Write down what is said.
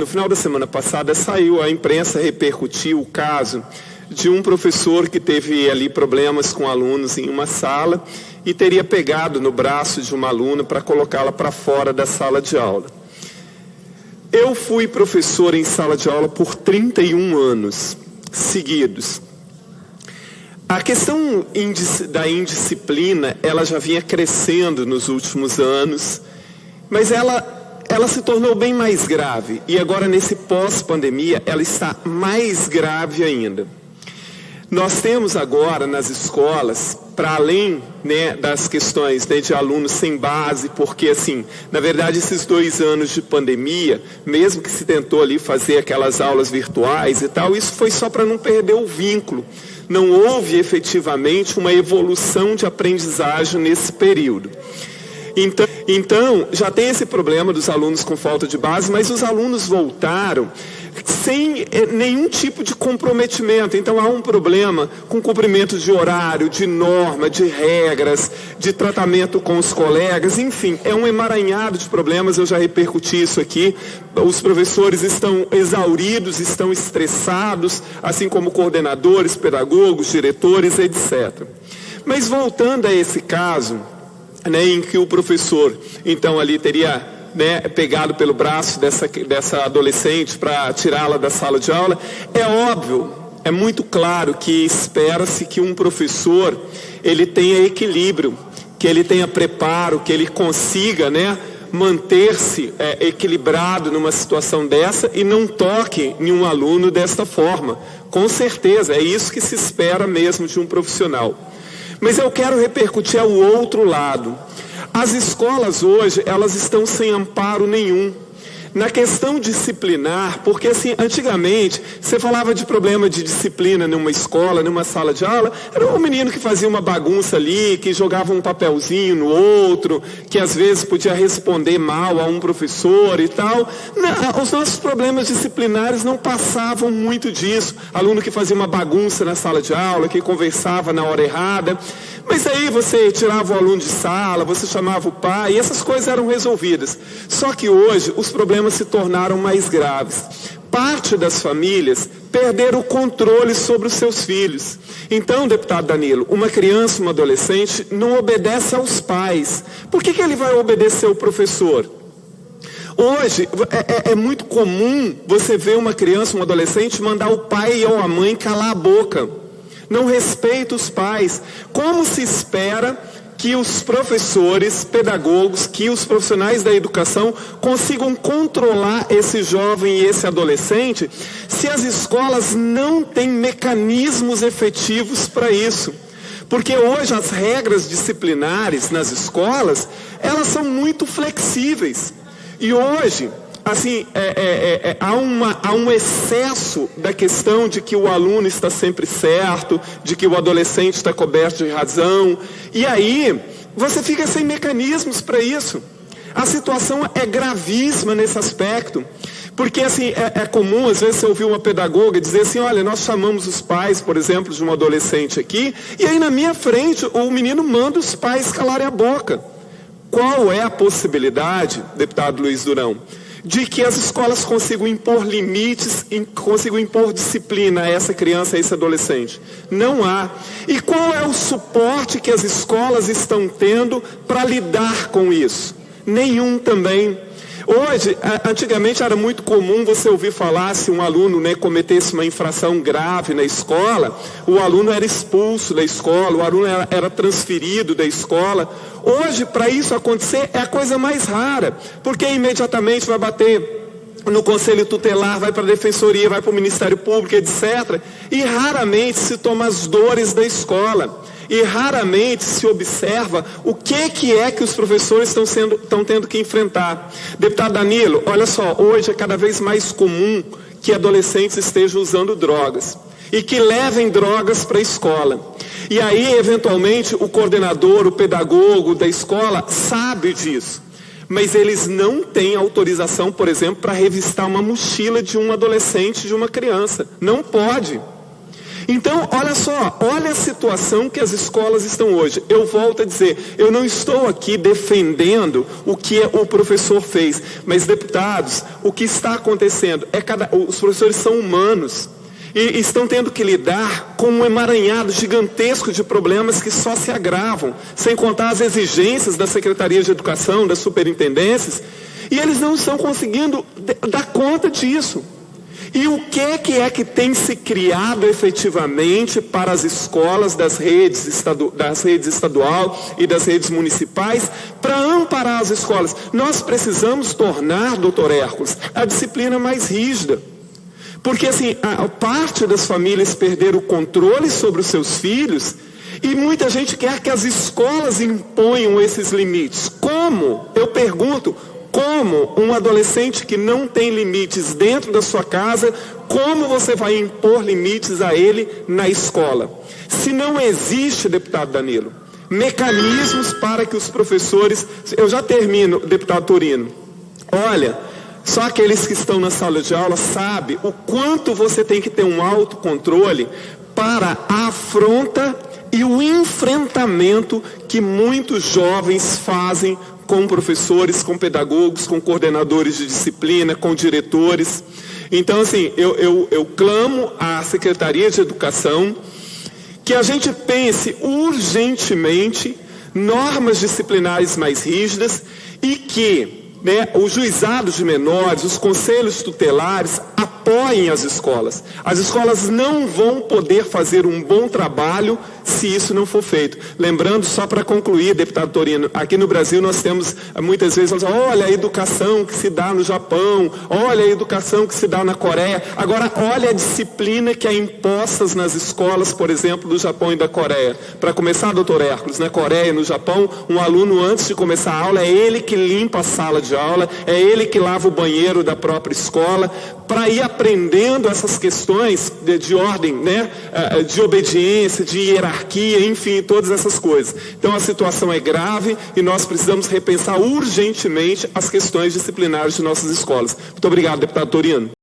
No final da semana passada saiu, a imprensa repercutiu o caso de um professor que teve ali problemas com alunos em uma sala e teria pegado no braço de uma aluna para colocá-la para fora da sala de aula. Eu fui professor em sala de aula por 31 anos seguidos. A questão da indisciplina, ela já vinha crescendo nos últimos anos, mas ela se tornou bem mais grave. E agora, nesse pós-pandemia, ela está mais grave ainda. Nós temos agora nas escolas, para além, das questões de alunos sem base, porque assim, na verdade esses 2 anos de pandemia, mesmo que se tentou ali fazer aquelas aulas virtuais e tal, isso foi só para não perder o vínculo. Não houve efetivamente uma evolução de aprendizagem nesse período. Então, já tem esse problema dos alunos com falta de base, mas os alunos voltaram sem nenhum tipo de comprometimento. Então, há um problema com cumprimento de horário, de norma, de regras, de tratamento com os colegas, enfim, é um emaranhado de problemas, eu já repercuti isso aqui. Os professores estão exauridos, estão estressados, assim como coordenadores, pedagogos, diretores, etc. Mas voltando a esse caso, em que o professor, então, ali teria pegado pelo braço dessa adolescente para tirá-la da sala de aula, é óbvio, é muito claro que espera-se que um professor, ele tenha equilíbrio, que ele tenha preparo, que ele consiga, manter-se equilibrado numa situação dessa e não toque em um aluno desta forma. Com certeza, é isso que se espera mesmo de um profissional. Mas eu quero repercutir ao outro lado. As escolas hoje, elas estão sem amparo nenhum. Na questão disciplinar, porque assim, antigamente, você falava de problema de disciplina numa escola, numa sala de aula, era um menino que fazia uma bagunça ali, que jogava um papelzinho no outro, que às vezes podia responder mal a um professor e tal. Não, os nossos problemas disciplinares não passavam muito disso. Aluno que fazia uma bagunça na sala de aula, que conversava na hora errada. Mas aí você tirava o aluno de sala, você chamava o pai, e essas coisas eram resolvidas. Só que hoje os problemas se tornaram mais graves. Parte das famílias perderam o controle sobre os seus filhos. Então, deputado Danilo, uma criança, uma adolescente não obedece aos pais. Por que ele vai obedecer ao professor? Hoje é muito comum você ver uma criança, um adolescente, mandar o pai ou a mãe calar a boca. Não respeita os pais. Como se espera que os professores, pedagogos, que os profissionais da educação consigam controlar esse jovem e esse adolescente, se as escolas não têm mecanismos efetivos para isso? Porque hoje as regras disciplinares nas escolas, elas são muito flexíveis. E hoje, assim, há um excesso da questão de que o aluno está sempre certo, de que o adolescente está coberto de razão, e aí você fica sem mecanismos para isso. A situação é gravíssima nesse aspecto, porque assim, é comum às vezes você ouvir uma pedagoga dizer assim, olha, nós chamamos os pais, por exemplo, de um adolescente aqui, e aí na minha frente o menino manda os pais calarem a boca. Qual é a possibilidade, deputado Luiz Durão, de que as escolas consigam impor limites, consigam impor disciplina a essa criança, a esse adolescente? Não há. E qual é o suporte que as escolas estão tendo para lidar com isso? Nenhum também. Hoje, antigamente era muito comum você ouvir falar, se um aluno cometesse uma infração grave na escola, o aluno era expulso da escola, o aluno era transferido da escola. Hoje, para isso acontecer, é a coisa mais rara, porque imediatamente vai bater no conselho tutelar, vai para a defensoria, vai para o Ministério Público, etc. E raramente se toma as dores da escola. E raramente se observa o que é que os professores estão tendo que enfrentar. Deputado Danilo, olha só, hoje é cada vez mais comum que adolescentes estejam usando drogas e que levem drogas para a escola. E aí, eventualmente, o coordenador, o pedagogo da escola sabe disso. Mas eles não têm autorização, por exemplo, para revistar uma mochila de um adolescente, de uma criança. Não pode. Então, olha só, olha a situação que as escolas estão hoje. Eu volto a dizer, eu não estou aqui defendendo o que o professor fez, mas, deputados, o que está acontecendo é os professores são humanos e estão tendo que lidar com um emaranhado gigantesco de problemas que só se agravam, sem contar as exigências da Secretaria de Educação, das superintendências, e eles não estão conseguindo dar conta disso. E o que é que tem se criado efetivamente para as escolas das redes estadual e das redes municipais para amparar as escolas? Nós precisamos tornar, doutor Hércules, a disciplina mais rígida. Porque assim, a parte das famílias perderam o controle sobre os seus filhos e muita gente quer que as escolas imponham esses limites. Como? Eu pergunto, como um adolescente que não tem limites dentro da sua casa, como você vai impor limites a ele na escola? Se não existe, deputado Danilo, mecanismos para que os professores... Eu já termino, deputado Torino. Olha, só aqueles que estão na sala de aula sabem o quanto você tem que ter um autocontrole para a afronta e o enfrentamento que muitos jovens fazem com professores, com pedagogos, com coordenadores de disciplina, com diretores. Então, assim, eu clamo à Secretaria de Educação que a gente pense urgentemente normas disciplinares mais rígidas e que os juizados de menores, os conselhos tutelares apoiem as escolas. As escolas não vão poder fazer um bom trabalho se isso não for feito. Lembrando, só para concluir, deputado Torino, aqui no Brasil nós temos muitas vezes, olha a educação que se dá no Japão, olha a educação que se dá na Coreia. Agora, olha a disciplina que é imposta nas escolas, por exemplo, do Japão e da Coreia. Para começar, doutor Hércules, na Coreia e no Japão, um aluno antes de começar a aula, é ele que limpa a sala de aula, é ele que lava o banheiro da própria escola, para ir aprendendo essas questões de ordem, de obediência, de hierarquia, enfim, todas essas coisas. Então a situação é grave e nós precisamos repensar urgentemente as questões disciplinares de nossas escolas. Muito obrigado, deputado Torino.